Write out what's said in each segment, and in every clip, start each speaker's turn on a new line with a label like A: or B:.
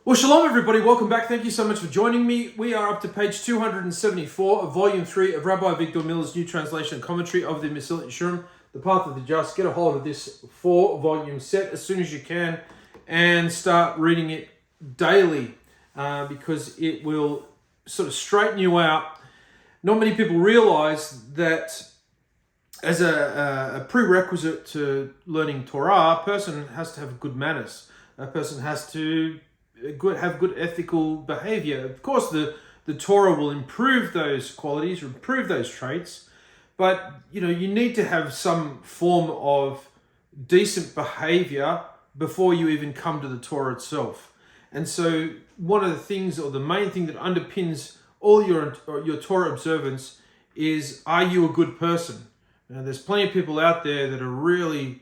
A: Well, shalom, everybody. Welcome back. Thank you so much for joining me. We are up to page 274 of Volume 3 of Rabbi Avigdor Miller's new translation and commentary of the Mesillat Yesharim, The Path of the Just. Get a hold of this 4-volume set as soon as you can and start reading it daily because it will sort of straighten you out. Not many people realize that as a prerequisite to learning Torah, a person has to have good manners. A person has to have good ethical behavior. Of course, the Torah will improve those qualities, improve those traits, but you need to have some form of decent behavior before you even come to the Torah itself. And so, one of the things, or the main thing that underpins all your Torah observance is: are you a good person? Now, there's plenty of people out there that are really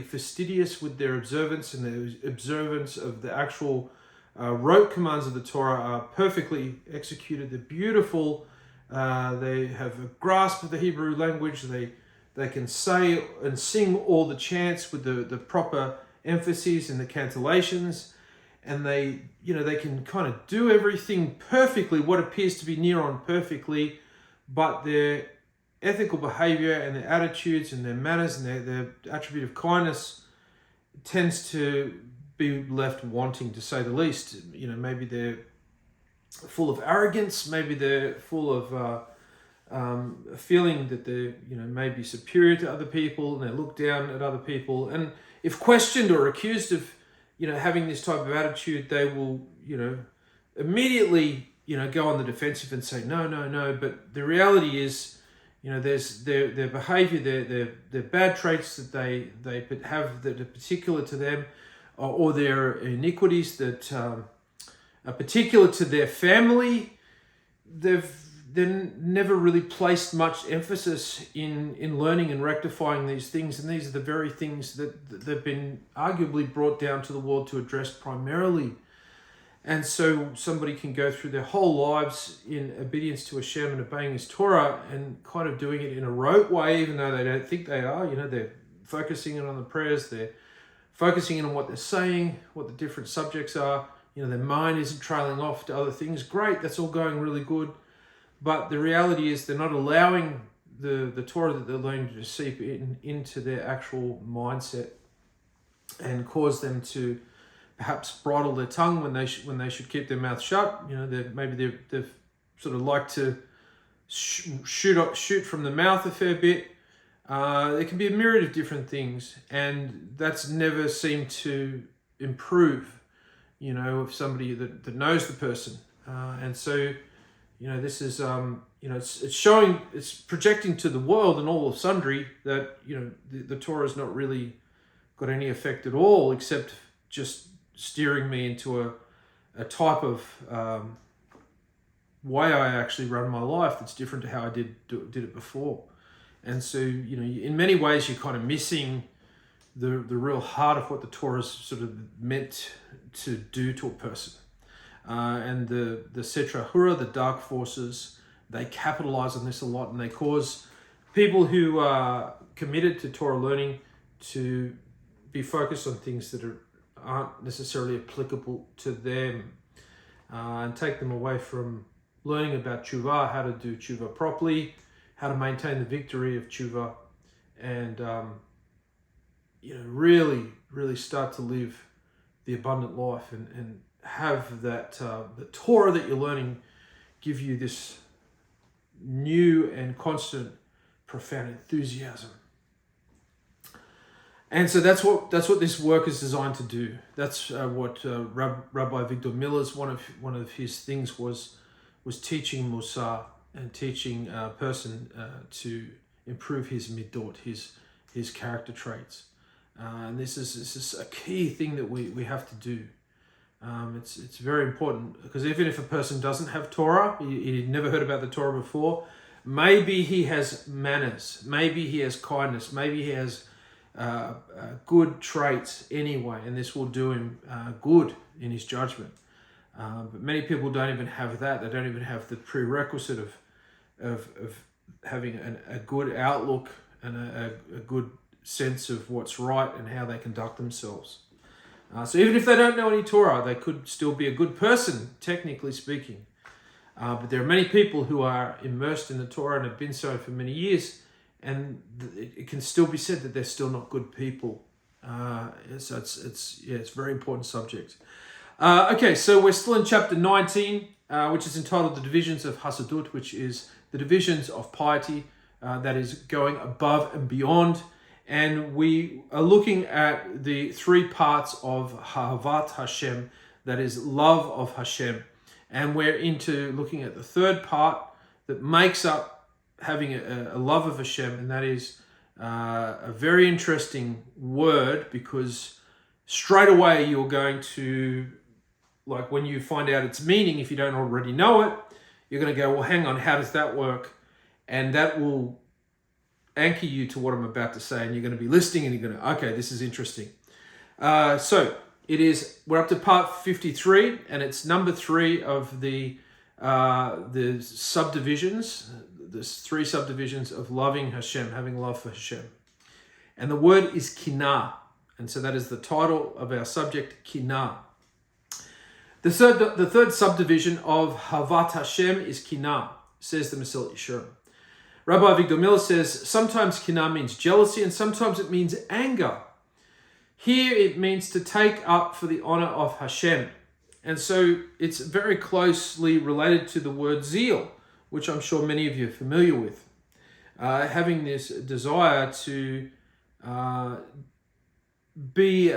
A: fastidious with their observance, and the observance of the actual rote commands of the Torah are perfectly executed. They're beautiful. They have a grasp of the Hebrew language. They can say and sing all the chants with the proper emphases and the cantillations, and they can kind of do everything perfectly, what appears to be near on perfectly, but their ethical behavior and their attitudes and their manners and their attribute of kindness tends to be left wanting, to say the least. Maybe they're full of arrogance, maybe they're full of feeling that they're maybe superior to other people, and they look down at other people, and if questioned or accused of having this type of attitude, they will immediately go on the defensive and say no. But the reality is, there's their behavior, their bad traits that they have that are particular to them, or their iniquities that are particular to their family. They've never really placed much emphasis in learning and rectifying these things, and these are the very things that they've been arguably brought down to the world to address primarily. And so somebody can go through their whole lives in obedience to Hashem and obeying His Torah and kind of doing it in a rote way, even though they don't think they are. They're focusing in on the prayers, they're focusing in on what they're saying, what the different subjects are. Their mind isn't trailing off to other things. Great, that's all going really good. But the reality is they're not allowing the Torah that they're learning to seep into their actual mindset and cause them to perhaps bridle their tongue when they should keep their mouth shut. They've sort of like to shoot from the mouth a fair bit. There can be a myriad of different things, and that's never seemed to improve. Of somebody that knows the person, and so this is it's showing, it's projecting to the world and all of sundry that the Torah has not really got any effect at all, except just steering me into a type of way I actually run my life that's different to how I did it before. And so in many ways you're kind of missing the real heart of what the Torah is sort of meant to do to a person. And the Setra Hura, the dark forces, they capitalize on this a lot, and they cause people who are committed to Torah learning to be focused on things that aren't necessarily applicable to them, and take them away from learning about tshuva, how to do tshuva properly, how to maintain the victory of tshuva, and really start to live the abundant life and have that the Torah that you're learning give you this new and constant profound enthusiasm. And so that's what this work is designed to do. That's what Rabbi Avigdor Miller's one of his things was teaching Musar and teaching a person to improve his midot, his character traits. And this is a key thing that we have to do. It's very important, because even if a person doesn't have Torah, he'd never heard about the Torah before, maybe he has manners, maybe he has kindness, maybe he has good traits anyway, and this will do him good in his judgment. But many people don't even have that. They don't even have the prerequisite of having a good outlook and a good sense of what's right and how they conduct themselves. So even if they don't know any Torah, they could still be a good person, technically speaking. But there are many people who are immersed in the Torah and have been so for many years, and it can still be said that they're still not good people. So it's a very important subject. Okay, so we're still in chapter 19, which is entitled The Divisions of Hasadut, which is the divisions of piety, that is going above and beyond. And we are looking at the three parts of Havat Hashem, that is love of Hashem. And we're into looking at the third part that makes up having a love of Hashem, and that is a very interesting word, because straight away you're going to, like when you find out its meaning, if you don't already know it, you're going to go, well, hang on, how does that work? And that will anchor you to what I'm about to say, and you're going to be listening and you're going to, okay, this is interesting. So we're up to part 53, and it's number 3 of the subdivisions. There's 3 subdivisions of loving Hashem, having love for Hashem. And the word is Kinah. And so that is the title of our subject, Kinah. The third subdivision of Havat Hashem is Kinah, says the Mesillat Yesharim. Rabbi Avigdor Miller says, sometimes Kinah means jealousy and sometimes it means anger. Here it means to take up for the honor of Hashem. And so it's very closely related to the word zeal, which I'm sure many of you are familiar with. Having this desire to be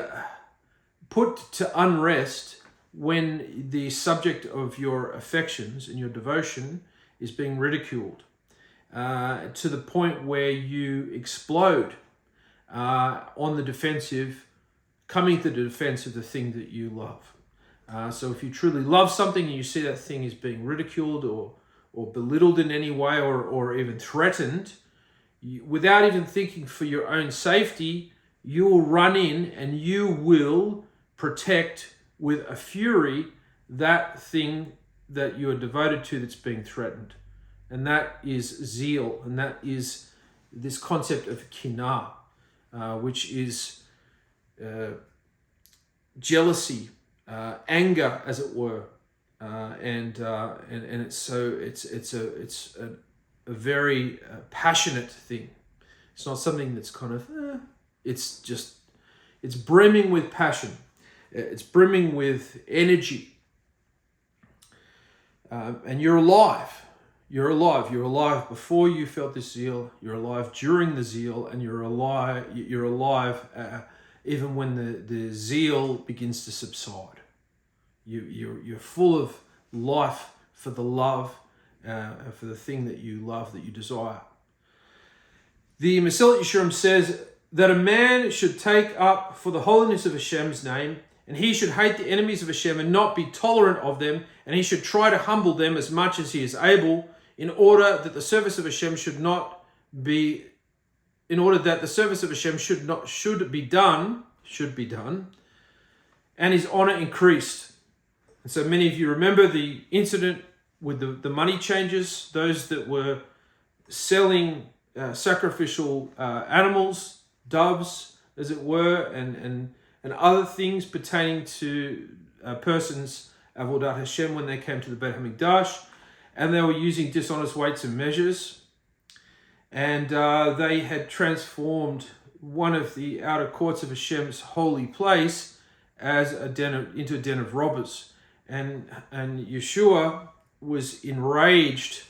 A: put to unrest when the subject of your affections and your devotion is being ridiculed, to the point where you explode on the defensive, coming to the defense of the thing that you love. So if you truly love something and you see that thing is being ridiculed or belittled in any way, or even threatened, without even thinking for your own safety, you will run in and you will protect with a fury that thing that you are devoted to that's being threatened. And that is zeal, and that is this concept of kinah, which is jealousy, anger, as it were, and it's a very passionate thing. It's not something that's kind of it's brimming with passion. It's brimming with energy, and you're alive. You're alive. You're alive before you felt this zeal. You're alive during the zeal, and you're alive. Even when the zeal begins to subside. You're full of life for the love, for the thing that you love, that you desire. The Mesillat Yesharim says that a man should take up for the holiness of Hashem's name, and he should hate the enemies of Hashem and not be tolerant of them, and he should try to humble them as much as he is able, in order that the service of Hashem should be done, and his honor increased. And so many of you remember the incident with the money changers, those that were selling sacrificial animals, doves, as it were, and other things pertaining to a person's avodat Hashem when they came to the Beit HaMikdash, and they were using dishonest weights and measures, and they had transformed one of the outer courts of Hashem's holy place as into a den of robbers, and Yeshua was enraged,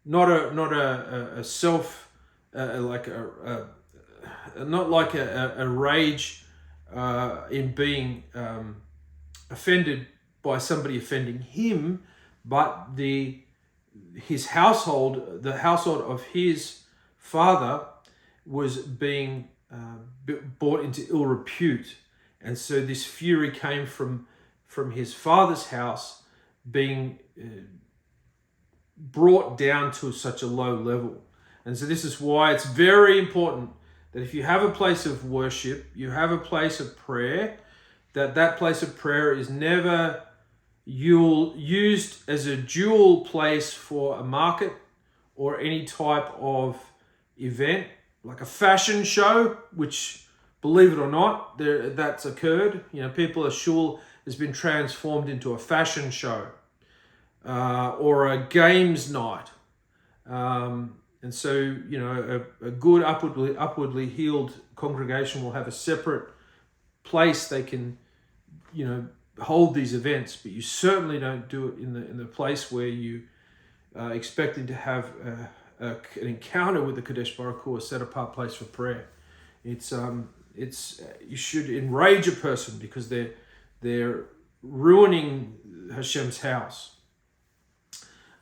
A: not a rage in being offended by somebody offending him, but his household, the household of his father, was being brought into ill repute, and so this fury came from his father's house being brought down to such a low level. And so this is why it's very important that if you have a place of worship, you have a place of prayer, that place of prayer is never used as a dual place for a market or any type of event, like a fashion show, which believe it or not, that's occurred. People, shul has been transformed into a fashion show or a games night. And so, a good upwardly healed congregation will have a separate place they can, hold these events, but you certainly don't do it in the place where you expecting to have an encounter with the Kadesh Baruch Hu, a set apart place for prayer. It's you should enrage a person because they're ruining Hashem's house.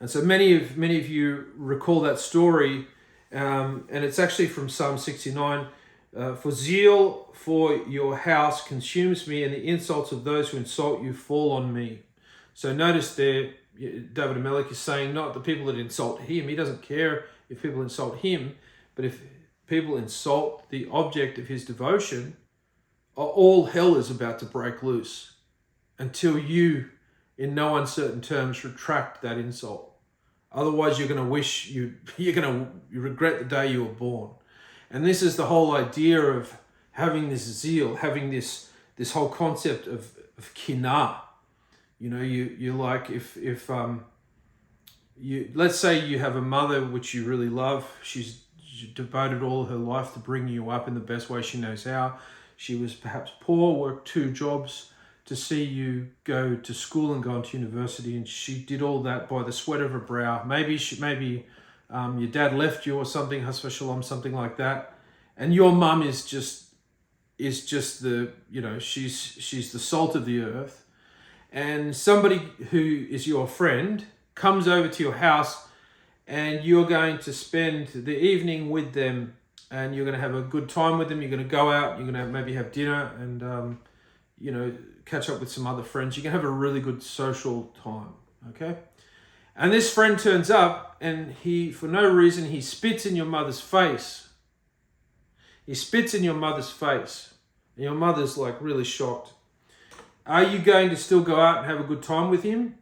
A: And so many of you recall that story, and it's actually from Psalm 69. For zeal for your house consumes me, and the insults of those who insult you fall on me. So notice there, David Melech is saying not the people that insult him. He doesn't care if people insult him, but if people insult the object of his devotion, all hell is about to break loose until you, in no uncertain terms, retract that insult. Otherwise, you're going to wish you regret the day you were born. And this is the whole idea of having this zeal, having this whole concept of Kinah. You like if let's say you have a mother which you really love. She's devoted all her life to bringing you up in the best way she knows how. She was perhaps poor, worked 2 jobs to see you go to school and go on to university, and she did all that by the sweat of her brow. Maybe your dad left you or something, Hasva Shalom, something like that, and your mum is just the she's the salt of the earth, and somebody who is your friend comes over to your house, and you're going to spend the evening with them, and you're going to have a good time with them. You're going to go out, you're going to maybe have dinner, and catch up with some other friends. You can have a really good social time, okay? And this friend turns up, and he, for no reason, he spits in your mother's face. He spits in your mother's face. And your mother's like really shocked. Are you going to still go out and have a good time with him?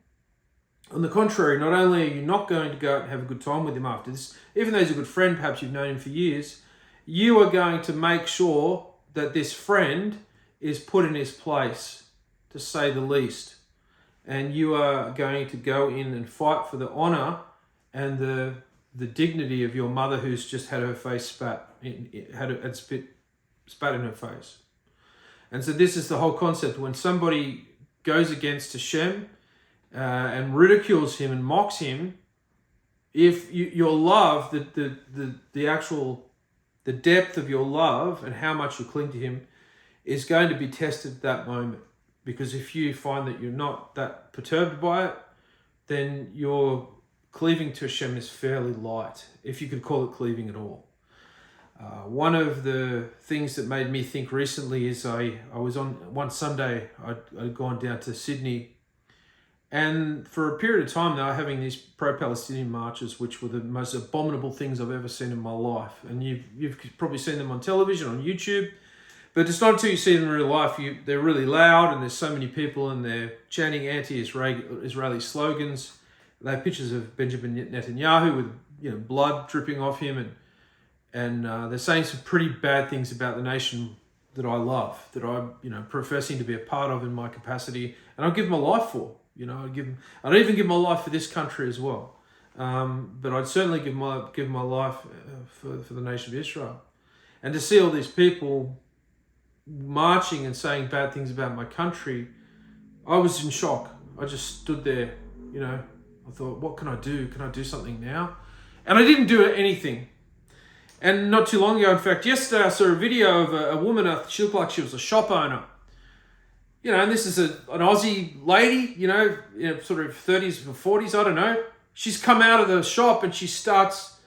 A: On the contrary, not only are you not going to go out and have a good time with him after this, even though he's a good friend, perhaps you've known him for years, you are going to make sure that this friend is put in his place, to say the least. And you are going to go in and fight for the honor and the dignity of your mother, who's just had her face spat in her face. And so this is the whole concept. When somebody goes against Hashem and ridicules him and mocks him, if your love, the depth of your love and how much you cling to him is going to be tested at that moment. Because if you find that you're not that perturbed by it, then your cleaving to Hashem is fairly light, if you could call it cleaving at all. One of the things that made me think recently is I was on one Sunday, I'd gone down to Sydney, and for a period of time they were having these pro-Palestinian marches, which were the most abominable things I've ever seen in my life. And you've probably seen them on television, on YouTube. But it's not until you see them in real life, they're really loud, and there's so many people, and they're chanting anti-Israeli slogans. They have pictures of Benjamin Netanyahu with blood dripping off him, and they're saying some pretty bad things about the nation that I love, that I'm professing to be a part of in my capacity, and I'll give my life for. I don't even give my life for this country as well, but I'd certainly give my life for the nation of Israel. And to see all these people marching and saying bad things about my country, I was in shock. I just stood there, I thought, what can I do? Can I do something now? And I didn't do anything. And not too long ago, in fact, yesterday I saw a video of a woman. She looked like she was a shop owner. And this is an Aussie lady, sort of 30s or 40s, I don't know. She's come out of the shop and she starts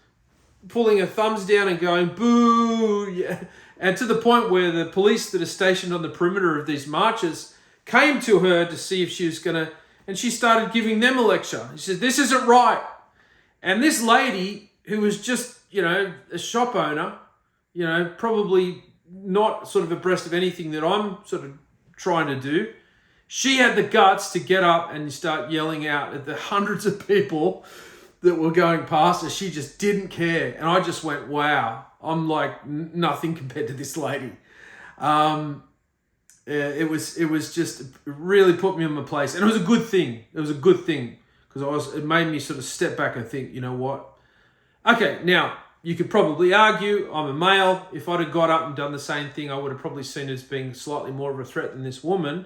A: pulling her thumbs down and going, boo, yeah. And to the point where the police that are stationed on the perimeter of these marches came to her to see if she was going to, and she started giving them a lecture. She said, this isn't right. And this lady, who was just, a shop owner, probably not sort of abreast of anything that I'm sort of trying to do, she had the guts to get up and start yelling out at the hundreds of people that were going past her. She just didn't care. And I just went, wow. I'm like nothing compared to this lady. It was just really put me in my place, and it was a good thing. It was a good thing because it made me sort of step back and think, you know what? Okay, now you could probably argue I'm a male. If I'd have got up and done the same thing, I would have probably seen it as being slightly more of a threat than this woman,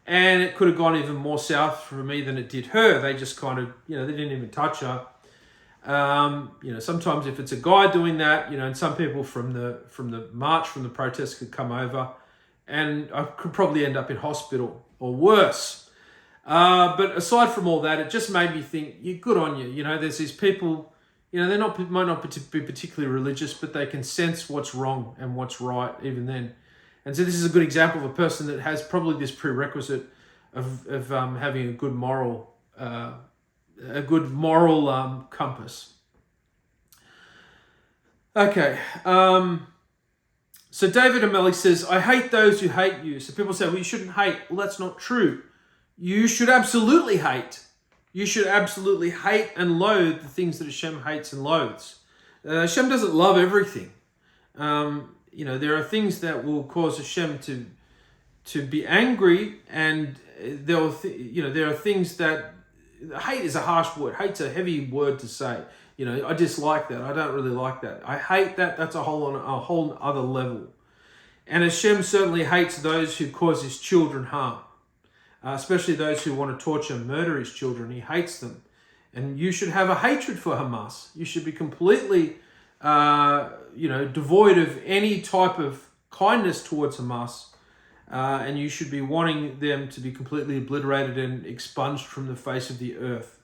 A: and it could have gone even more south for me than it did her. They just kind of, they didn't even touch her. Sometimes if it's a guy doing that, and some people from the march, from the protest could come over, and I could probably end up in hospital or worse. But aside from all that, it just made me think, good on you. There's these people, might not be particularly religious, but they can sense what's wrong and what's right even then. And so this is a good example of a person that has probably this prerequisite of having a good moral compass. Okay. So David O'Malley says, I hate those who hate you. So people say, well, you shouldn't hate. Well, that's not true. You should absolutely hate. You should absolutely hate and loathe the things that Hashem hates and loathes. Hashem doesn't love everything. There are things that will cause Hashem to be angry, and there are things that hate is a harsh word. Hate's a heavy word to say. I dislike that. I don't really like that. I hate that. That's a whole other level. And Hashem certainly hates those who cause his children harm, especially those who want to torture and murder his children. He hates them. And you should have a hatred for Hamas. You should be completely, devoid of any type of kindness towards Hamas. And you should be wanting them to be completely obliterated and expunged from the face of the earth.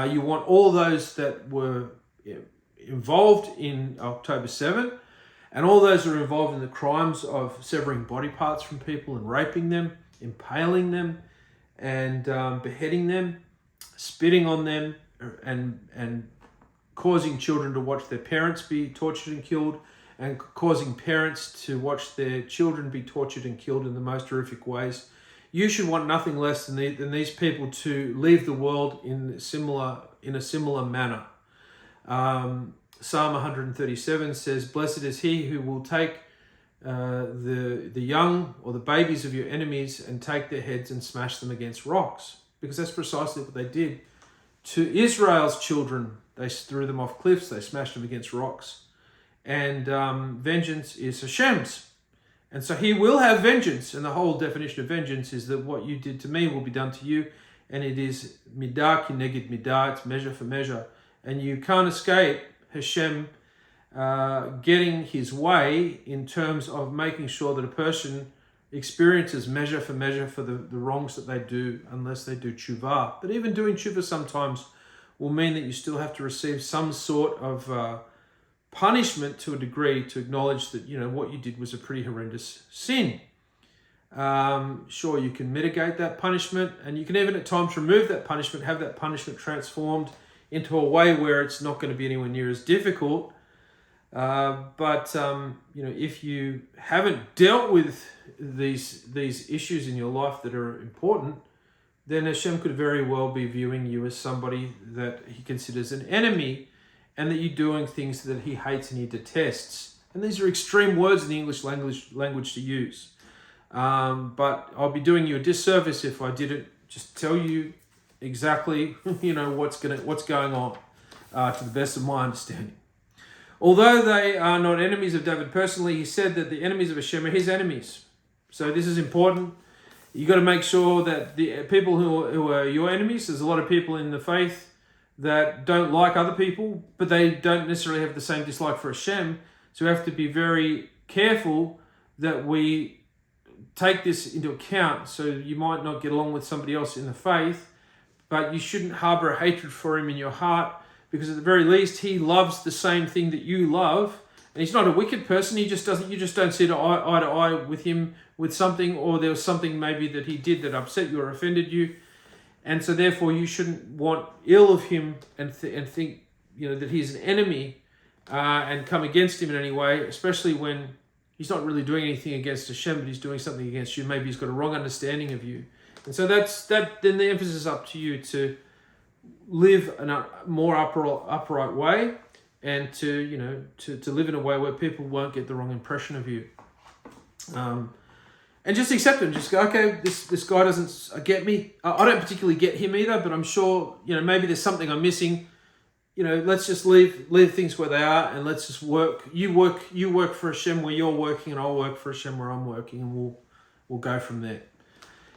A: You want all those that were involved in October 7, and all those who are involved in the crimes of severing body parts from people and raping them, impaling them, and beheading them, spitting on them, and causing children to watch their parents be tortured and killed, and causing parents to watch their children be tortured and killed in the most horrific ways. You should want nothing less than these people to leave the world in a similar manner. Psalm 137 says, "Blessed is he who will take the young or the babies of your enemies and take their heads and smash them against rocks," because that's precisely what they did to Israel's children. They threw them off cliffs, they smashed them against rocks, and vengeance is Hashem's. And so he will have vengeance, and the whole definition of vengeance is that what you did to me will be done to you, and it is midah kineged midah, it's measure for measure, and you can't escape Hashem getting his way in terms of making sure that a person experiences measure for measure for the wrongs that they do, unless they do tshuva. But even doing tshuva sometimes will mean that you still have to receive some sort of punishment to a degree to acknowledge that, what you did was a pretty horrendous sin. Sure, you can mitigate that punishment, and you can even at times remove that punishment, have that punishment transformed into a way where it's not going to be anywhere near as difficult. But if you haven't dealt with these issues in your life that are important, then Hashem could very well be viewing you as somebody that he considers an enemy, and that you're doing things that he hates and he detests. And these are extreme words in the English language to use. But I'll be doing you a disservice if I didn't just tell you exactly, what's going on, to the best of my understanding. Although they are not enemies of David personally, he said that the enemies of Hashem are his enemies. So this is important. You got to make sure that the people who are your enemies, there's a lot of people in the faith that don't like other people, but they don't necessarily have the same dislike for Hashem. So we have to be very careful that we take this into account. So you might not get along with somebody else in the faith, but you shouldn't harbor a hatred for him in your heart, because at the very least he loves the same thing that you love, and he's not a wicked person. You just don't see eye to eye with him with something, or there was something maybe that he did that upset you or offended you. And so therefore you shouldn't want ill of him and think, that he's an enemy and come against him in any way, especially when he's not really doing anything against Hashem, but he's doing something against you. Maybe he's got a wrong understanding of you. And so then the emphasis is up to you to live in a more upright way, and to live in a way where people won't get the wrong impression of you. And just accept him. Just go, okay, this guy doesn't get me. I don't particularly get him either, but I'm sure, maybe there's something I'm missing. Let's just leave things where they are, and let's just work. You work for Hashem where you're working, and I'll work for Hashem where I'm working, and we'll go from there.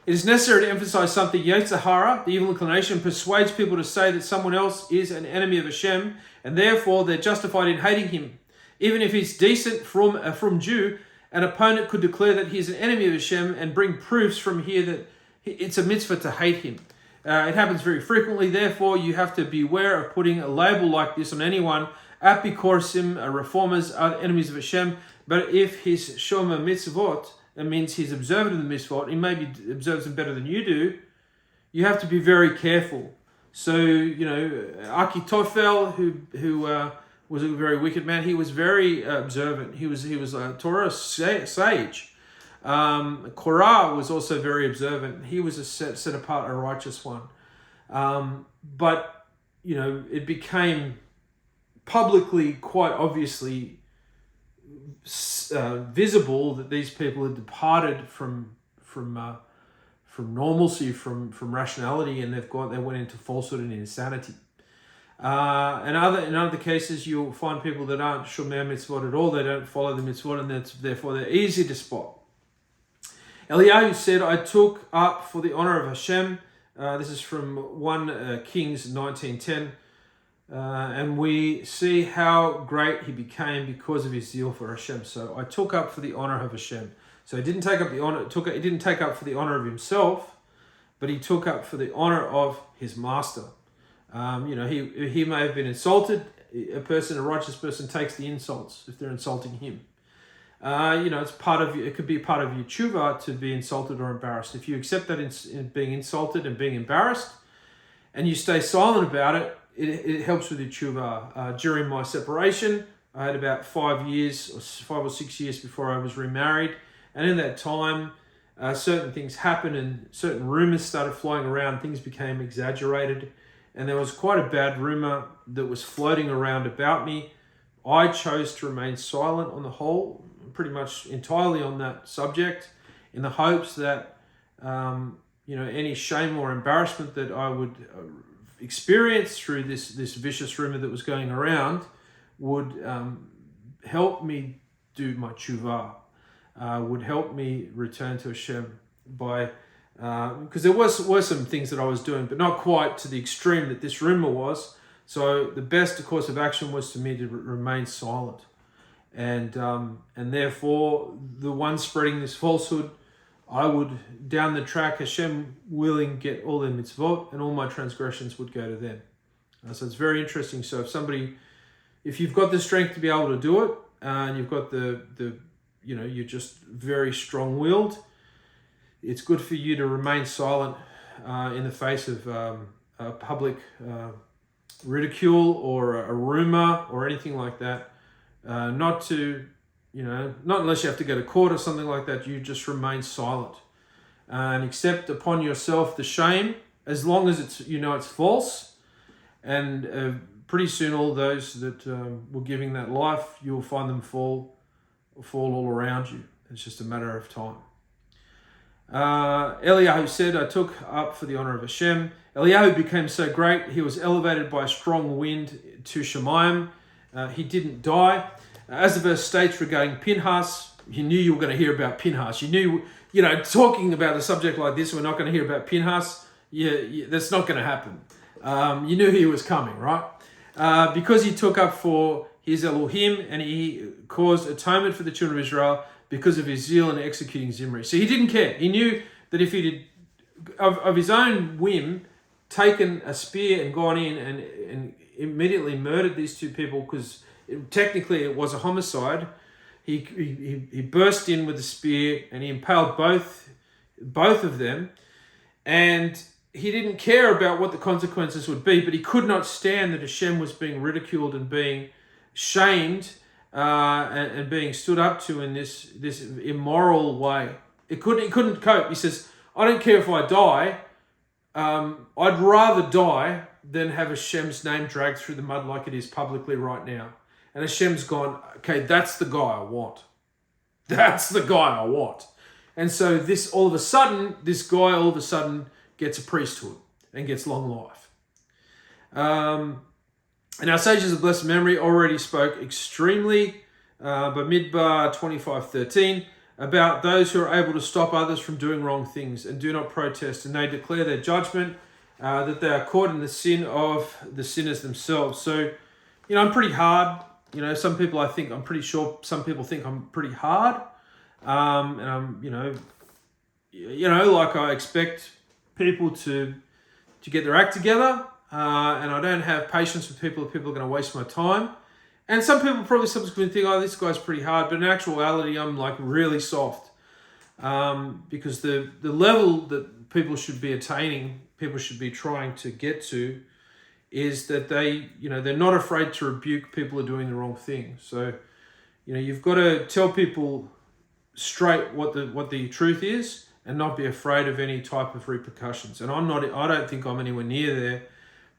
A: It is necessary to emphasize something. Yetzer hara, the evil inclination, persuades people to say that someone else is an enemy of Hashem, and therefore they're justified in hating him. Even if he's decent from Jew, an opponent could declare that he's an enemy of Hashem and bring proofs from here that it's a mitzvah to hate him. It happens very frequently. Therefore, you have to beware of putting a label like this on anyone. Apikoresim, reformers, are enemies of Hashem. But if he's shomer mitzvot, that means he's observant of the mitzvot, he maybe observes them better than you do, you have to be very careful. So, Achitophel, who was a very wicked man, he was very observant. He was a Torah sage. Korah was also very observant. He was a set apart, a righteous one. But it became publicly, quite obviously visible that these people had departed from normalcy, from rationality, and they went into falsehood and insanity. In other cases, you'll find people that aren't shomer mitzvot at all. They don't follow the mitzvot, and therefore they're easy to spot. Eliyahu said, I took up for the honor of Hashem. This is from 1 Kings 19:10. And we see how great he became because of his zeal for Hashem. So I took up for the honor of Hashem. So he didn't take up he didn't take up for the honor of himself, but he took up for the honor of his master. He may have been insulted. A righteous person takes the insults if they're insulting him. It's part of it could be part of your tshuva to be insulted or embarrassed. If you accept that in being insulted and being embarrassed, and you stay silent about it, it helps with your tshuva. During my separation, I had about 5 or 6 years before I was remarried, and in that time, certain things happened and certain rumors started flying around. Things became exaggerated, and there was quite a bad rumor that was floating around about me. I chose to remain silent on the whole, pretty much entirely on that subject, in the hopes that any shame or embarrassment that I would experience through this vicious rumor that was going around would help me do my tshuva, would help me return to Hashem because there were some things that I was doing, but not quite to the extreme that this rumor was. So the best course of action was to me to remain silent. And therefore, the one spreading this falsehood, I would, down the track, Hashem willing, get all their mitzvot, and all my transgressions would go to them. So it's very interesting. So if you've got the strength to be able to do it, and you've got you're just very strong-willed, it's good for you to remain silent in the face of public ridicule or a rumor or anything like that. Not unless you have to go to court or something like that, you just remain silent and accept upon yourself the shame, as long as it's false. And pretty soon all those that were giving that life, you'll find them fall all around you. It's just a matter of time. Eliyahu said, I took up for the honor of Hashem. Eliyahu became so great, he was elevated by a strong wind to Shemayim. He didn't die. As the verse states regarding Pinhas, you knew you were going to hear about Pinhas. You knew, talking about a subject like this, we're not going to hear about Pinhas. Yeah, that's not going to happen. You knew he was coming, right? Because he took up for his Elohim and he caused atonement for the children of Israel because of his zeal in executing Zimri. So he didn't care. He knew that if he did, of his own whim, taken a spear and gone in and immediately murdered these two people, because technically it was a homicide. He burst in with a spear and he impaled both of them, and he didn't care about what the consequences would be, but he could not stand that Hashem was being ridiculed and being shamed and being stood up to in this immoral way. He couldn't cope. He says, I don't care if I die. I'd rather die than have Hashem's name dragged through the mud like it is publicly right now. And Hashem's gone, okay, that's the guy I want. That's the guy I want. And so this guy all of a sudden gets a priesthood and gets long life. And our sages of blessed memory already spoke extremely Bamidbar 25:13 about those who are able to stop others from doing wrong things and do not protest, and they declare their judgment that they are caught in the sin of the sinners themselves. So, I'm pretty hard. Some people I'm pretty sure some people think I'm pretty hard. And I'm, like I expect people to get their act together. And I don't have patience with people if people are going to waste my time. And some people probably subsequently think, oh, this guy's pretty hard. But in actuality, I'm like really soft. Because the level that people should be attaining, people should be trying to get to, is that they're not afraid to rebuke people who are doing the wrong thing. So, you've got to tell people straight what the truth is and not be afraid of any type of repercussions. And I don't think I'm anywhere near there,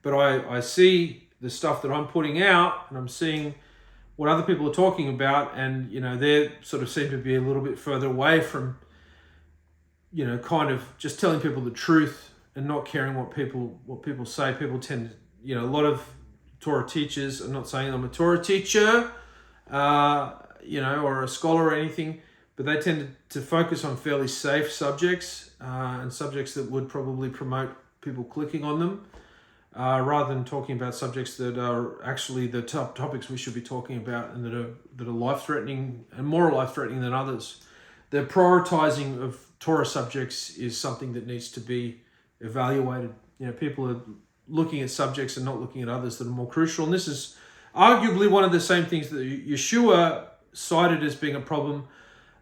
A: but I see the stuff that I'm putting out, and I'm seeing what other people are talking about, and they sort of seem to be a little bit further away from kind of just telling people the truth and not caring what people say. People tend to, a lot of Torah teachers, I'm not saying I'm a Torah teacher, or a scholar or anything, but they tend to focus on fairly safe subjects and subjects that would probably promote people clicking on them, rather than talking about subjects that are actually the top topics we should be talking about and that are life-threatening and more life-threatening than others. The prioritizing of Torah subjects is something that needs to be evaluated. People are looking at subjects and not looking at others that are more crucial. And this is arguably one of the same things that Yeshua cited as being a problem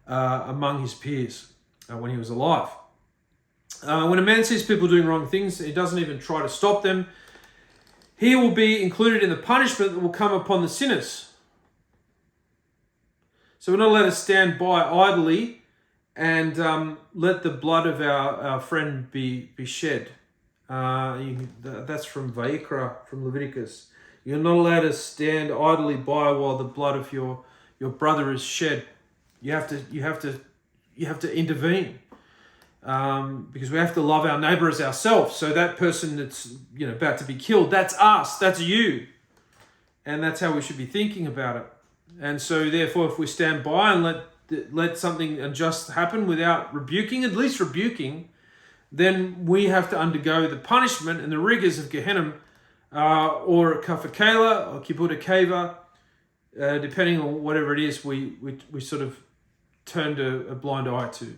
A: among his peers when he was alive. When a man sees people doing wrong things, he doesn't even try to stop them. He will be included in the punishment that will come upon the sinners. So we're not allowed to stand by idly and let the blood of our friend be shed. That's from Vayikra, from Leviticus. You're not allowed to stand idly by while the blood of your brother is shed. You have to intervene, because we have to love our neighbor as ourselves. So that person that's about to be killed, that's us, that's you, and that's how we should be thinking about it. And so therefore, if we stand by and let something unjust happen without at least rebuking, then we have to undergo the punishment and the rigors of Gehenna, or Kafakela, or Kibbutz Keva, depending on whatever it is we sort of turned a blind eye to.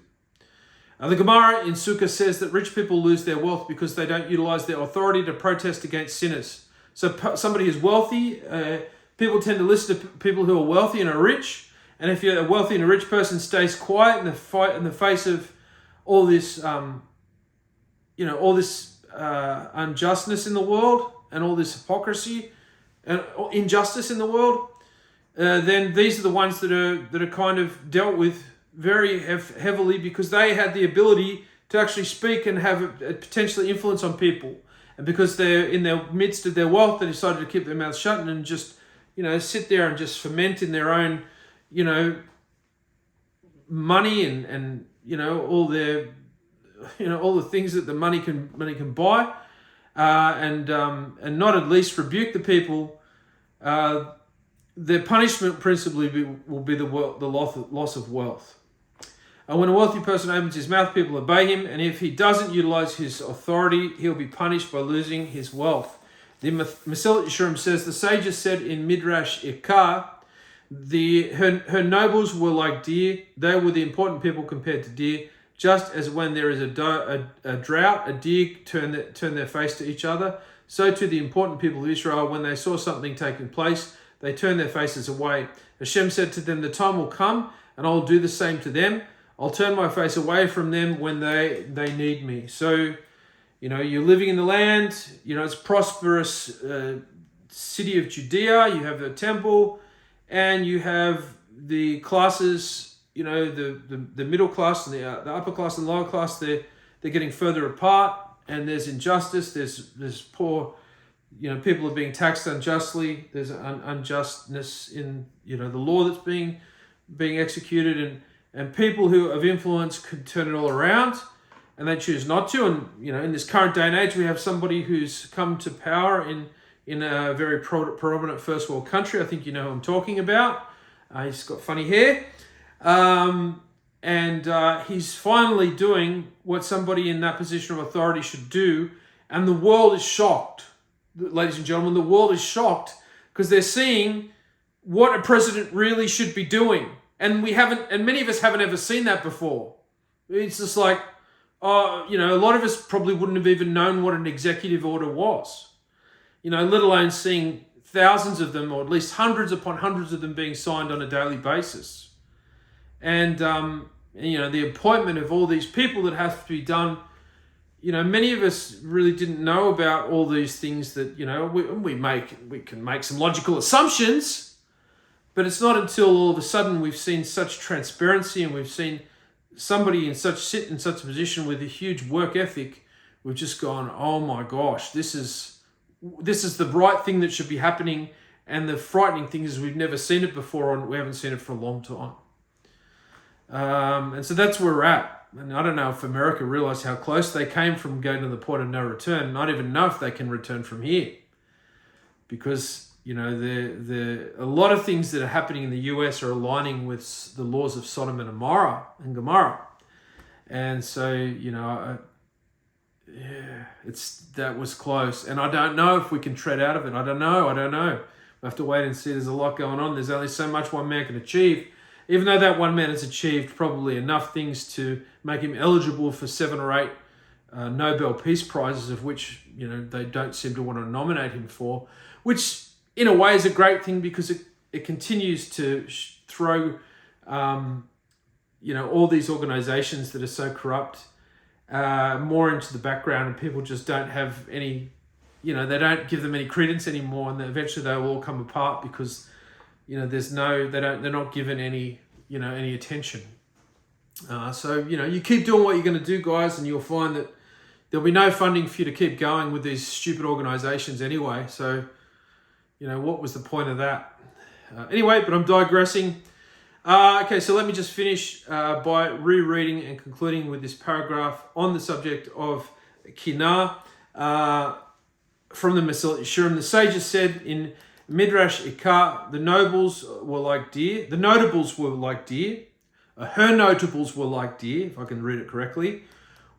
A: The Gemara in Sukkah says that rich people lose their wealth because they don't utilize their authority to protest against sinners. So somebody who's wealthy, people tend to listen to people who are wealthy and are rich. And if you're a wealthy and a rich person stays quiet in the face of all this, unjustness in the world and all this hypocrisy and injustice in the world, then these are the ones that are kind of dealt with very heavily, because they had the ability to actually speak and have a potentially influence on people. And because they're in the midst of their wealth, they decided to keep their mouths shut and just, sit there and just ferment in their own, money and all their, all the things that the money can buy, and not at least rebuke the people. Their punishment principally will be the loss of wealth. When a wealthy person opens his mouth, people obey him, and if he doesn't utilize his authority, he'll be punished by losing his wealth. The Mesillat Yesharim says, the sages said in Midrash Ikar, her nobles were like deer. They were the important people compared to deer. Just as when there is a drought, a deer turn their face to each other, so to the important people of Israel, when they saw something taking place, they turned their faces away. Hashem said to them, the time will come, and I'll do the same to them. I'll turn my face away from them when they need me. So, you're living in the land, it's prosperous city of Judea, you have the temple, and you have the classes, the middle class and the upper class and lower class, they're getting further apart, and there's injustice, there's poor, people are being taxed unjustly, there's unjustness in, the law that's being executed, And people who have influence could turn it all around, and they choose not to. And, in this current day and age, we have somebody who's come to power in a very prominent first world country. I think you know who I'm talking about. He's got funny hair. And he's finally doing what somebody in that position of authority should do. And the world is shocked. Ladies and gentlemen, the world is shocked because they're seeing what a president really should be doing. And many of us haven't ever seen that before. It's just like, a lot of us probably wouldn't have even known what an executive order was. Let alone seeing thousands of them, or at least hundreds upon hundreds of them being signed on a daily basis. And, the appointment of all these people that have to be done, many of us really didn't know about all these things that, we can make some logical assumptions, but it's not until all of a sudden we've seen such transparency and we've seen somebody sit in such a position with a huge work ethic, we've just gone, oh my gosh, this is the right thing that should be happening. And the frightening thing is we've never seen it before, and we haven't seen it for a long time. And so that's where we're at. And I don't know if America realized how close they came from going to the point of no return. Not even know if they can return from here. Because, a lot of things that are happening in the US are aligning with the laws of Sodom and Gomorrah. And so, that was close. And I don't know if we can tread out of it. I don't know. We have to wait and see. There's a lot going on. There's only so much one man can achieve. Even though that one man has achieved probably enough things to make him eligible for 7 or 8 Nobel Peace Prizes, of which, they don't seem to want to nominate him for, which in a way is a great thing because it continues to throw, all these organizations that are so corrupt more into the background, and people just don't have any, they don't give them any credence anymore, and eventually they will all come apart because, they're not given any, any attention. So, you keep doing what you're going to do, guys, and you'll find that there'll be no funding for you to keep going with these stupid organizations anyway. So, what was the point of that? Anyway, but I'm digressing. Okay, so let me just finish by rereading and concluding with this paragraph on the subject of Kinah from the Mesillat Yesharim. The sages said in Midrash Ikar, the notables were like deer. Her notables were like deer, if I can read it correctly.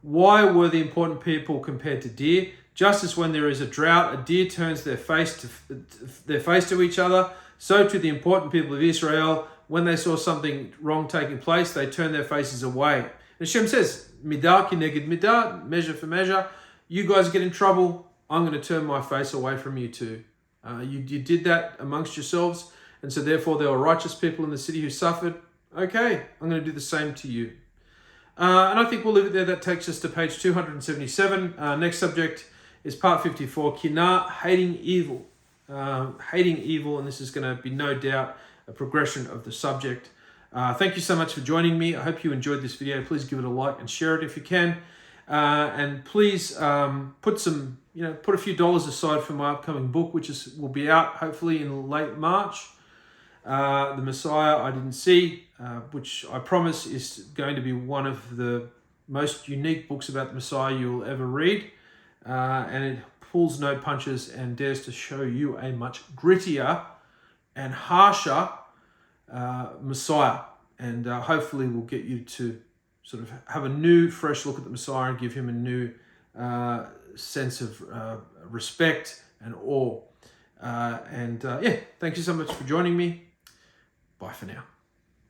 A: Why were the important people compared to deer? Just as when there is a drought, a deer turns their face to each other, so to the important people of Israel, when they saw something wrong taking place, they turned their faces away. And Hashem says, midah kineged midah, measure for measure. You guys get in trouble, I'm going to turn my face away from you too. You did that amongst yourselves, and so therefore there were righteous people in the city who suffered. Okay, I'm going to do the same to you. And I think we'll leave it there. That takes us to page 277. Next subject is part 54, Kinah, hating evil. And this is going to be no doubt a progression of the subject. Thank you so much for joining me. I hope you enjoyed this video. Please give it a like and share it if you can. And please put a few dollars aside for my upcoming book, which will be out hopefully in late March. The Messiah I Didn't See, which I promise is going to be one of the most unique books about the Messiah you'll ever read. And it pulls no punches and dares to show you a much grittier and harsher Messiah. And hopefully will get you to sort of have a new, fresh look at the Messiah and give him a new sense of respect and awe. Thank you so much for joining me. Bye for now.